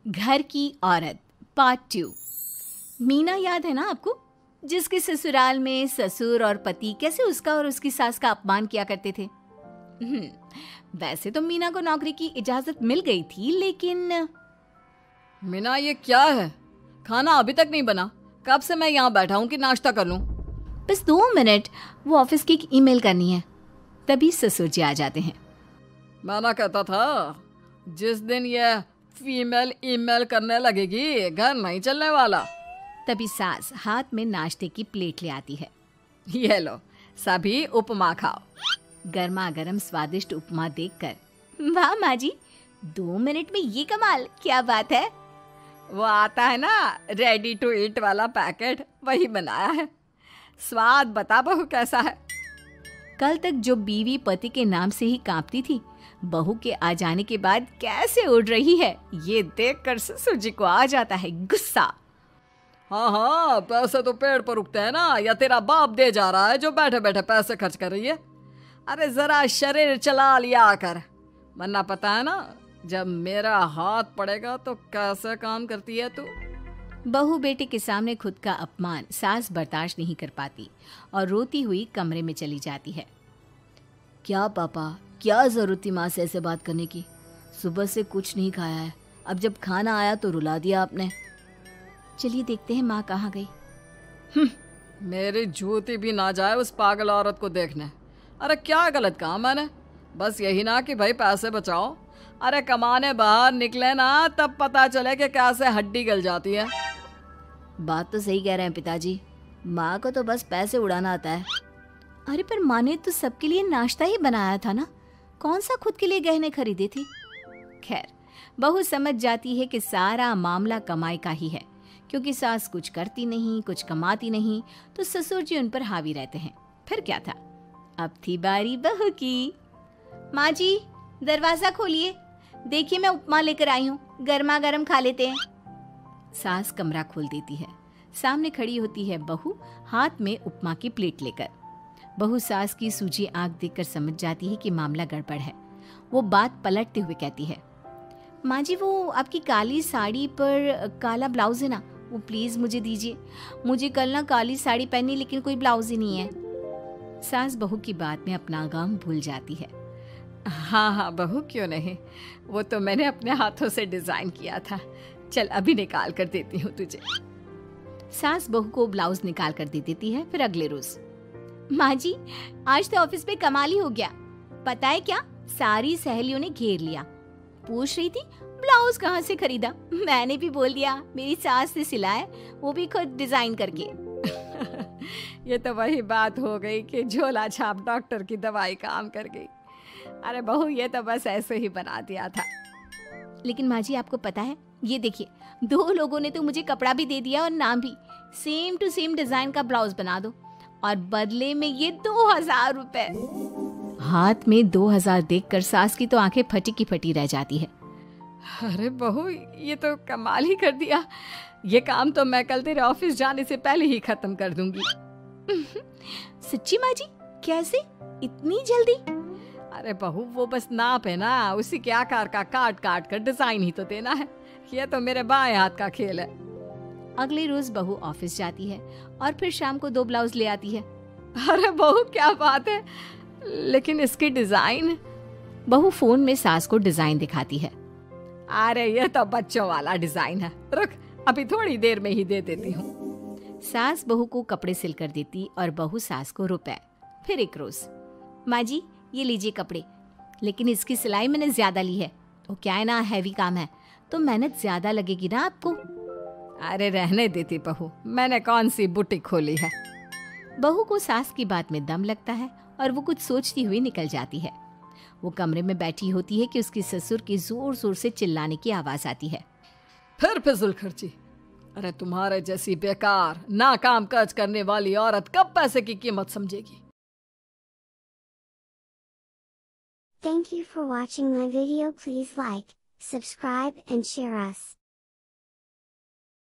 घर की औरत पार्ट 2। मीना याद है ना आपको, जिसके ससुराल में ससुर और पति कैसे उसका और उसकी सास का अपमान किया करते थे। वैसे तो मीना को नौकरी की इजाजत मिल गई थी, लेकिन मीना ये क्या है? खाना अभी तक नहीं बना। कब से मैं यहाँ बैठा हूँ कि नाश्ता कर लूँ। बस 2 मिनट, वो ऑफिस की एक ईमेल करनी है। तभी ससुर जी आ जाते हैं। मैं ना कहता था, जिस दिन ये फीमेल ईमेल करने लगेगी घर नहीं चलने वाला। तभी सास हाथ में नाश्ते की प्लेट ले आती है। ये लो, सभी उपमा खाओ। गर्मा गर्म स्वादिष्ट उपमा देखकर वाह माँ जी, 2 मिनट में ये कमाल, क्या बात है। वो आता है ना रेडी टू ईट वाला पैकेट, वही बनाया है। स्वाद बता बहू कैसा है। कल तक जो बीवी पति के नाम से ही कांपती थी, बहू के आ जाने के बाद कैसे उड़ रही है, ये देखकर ससुर जी को आ जाता है गुस्सा। हाँ, पैसे तो पेड़ पर उगते हैं ना, या तेरा बाप दे जा रहा है जो बैठे बैठे पैसे खर्च कर रही है। अरे जरा शरीर चला लिया कर, वरना पता है ना जब मेरा हाथ पड़ेगा तो कैसे काम करती है तू। बहू बेटे के सामने खुद का अपमान सास बर्दाश्त नहीं कर पाती और रोती हुई कमरे में चली जाती है। क्या पापा, क्या जरूरत थी माँ से ऐसे बात करने की? सुबह से कुछ नहीं खाया है, अब जब खाना आया तो रुला दिया आपने। चलिए देखते हैं माँ कहाँ गई। मेरी जूती भी ना जाए उस पागल औरत को देखने। अरे क्या गलत कहा मैंने? बस यही ना कि भाई पैसे बचाओ। अरे कमाने बाहर निकले ना तब पता चले कि कैसे हड्डी गल जाती है। बात तो सही कह रहे हैं पिताजी, माँ को तो बस पैसे उड़ाना आता है। अरे पर माँ ने तो सबके लिए नाश्ता ही बनाया था ना, कौन सा खुद के लिए गहने खरीदे थे। खैर, बहू समझ जाती है कि सारा मामला कमाई का ही है, क्योंकि सास कुछ करती नहीं, कुछ कमाती नहीं, तो ससुर जी उन पर हावी रहते हैं। फिर क्या था, अब थी बारी बहू की। माँ जी, दरवाजा खोलिए, देखिए मैं उपमा लेकर आई हूँ, गर्मा गर्म खा लेते हैं। सास कमरा खोल देती है। सामने खड़ी होती है बहू, हाथ में उपमा की प्लेट लेकर। बहू सास की सूजी आंख देखकर समझ जाती है कि मामला गड़बड़ है। वो बात पलटते हुए कहती है, माँ जी वो आपकी काली साड़ी पर काला ब्लाउज है ना, वो प्लीज मुझे दीजिए। मुझे कल ना काली साड़ी पहनी, लेकिन कोई ब्लाउज ही नहीं है। सास बहू की बात में अपना गम भूल जाती है। हाँ हाँ बहू, क्यों नहीं, वो तो मैंने अपने हाथों से डिजाइन किया था। चल अभी निकाल कर देती हूँ तुझे। सास बहू को ब्लाउज निकाल कर दे देती है। फिर अगले रोज, माँ जी आज तो ऑफिस में कमाल ही हो गया। पता है क्या, सारी सहेलियों ने घेर लिया, पूछ रही थी ब्लाउज कहाँ से खरीदा। मैंने भी बोल दिया मेरी सास ने सिलाया, वो भी खुद डिजाइन करके। ये तो वही बात हो गई कि झोला छाप डॉक्टर की दवाई काम कर गई। अरे बहू, ये तो बस ऐसे ही बना दिया था। लेकिन माँ जी आपको पता है, ये देखिए 2 लोगों ने तो मुझे कपड़ा भी दे दिया और नाम भी, सेम टू सेम डिजाइन का ब्लाउज बना दो, और बदले में ये 2000 रुपए। हाथ में 2000 देखकर सास की तो आंखें फटी की फटी रह जाती है। अरे बहू, ये तो कमाल ही कर दिया। ये काम तो मैं कल तेरे ऑफिस जाने से पहले ही खत्म कर दूंगी। सच्ची माँ जी, कैसे इतनी जल्दी? अरे बहू, वो बस नाप है ना, उसी के आकार का काट काट कर डिजाइन ही तो देना है। ये तो मेरे बाएं हाथ का खेल है। अगले रोज बहू ऑफिस जाती है और फिर शाम को 2 ब्लाउज ले आती है। अरे बहू क्या बात है, लेकिन इसकी डिजाइन। बहू फोन में सास को डिजाइन दिखाती है। अरे ये तो बच्चों वाला डिजाइन है, रुक अभी थोड़ी देर में ही दे देती हूँ। सास बहू को कपड़े सिल कर देती और बहू सास को रुपए। फिर एक रोज, माँ जी ये लीजिए कपड़े, लेकिन इसकी सिलाई मैंने ज्यादा ली है। तो क्या है ना, हैवी काम है तो मेहनत ज्यादा लगेगी ना आपको। अरे रहने देती बहू, मैंने कौन सी बुटीक खोली है। बहू को सास की बात में दम लगता है और वो कुछ सोचती हुई निकल जाती है। वो कमरे में बैठी होती है कि उसकी ससुर की जोर जोर से चिल्लाने की आवाज आती है। फिर फिजूल खर्ची। अरे तुम्हारे जैसी बेकार नाकाम काज करने वाली औरत कब पैसे की कीमत समझेगी। Thank you for watching my video. Please like, subscribe and share us.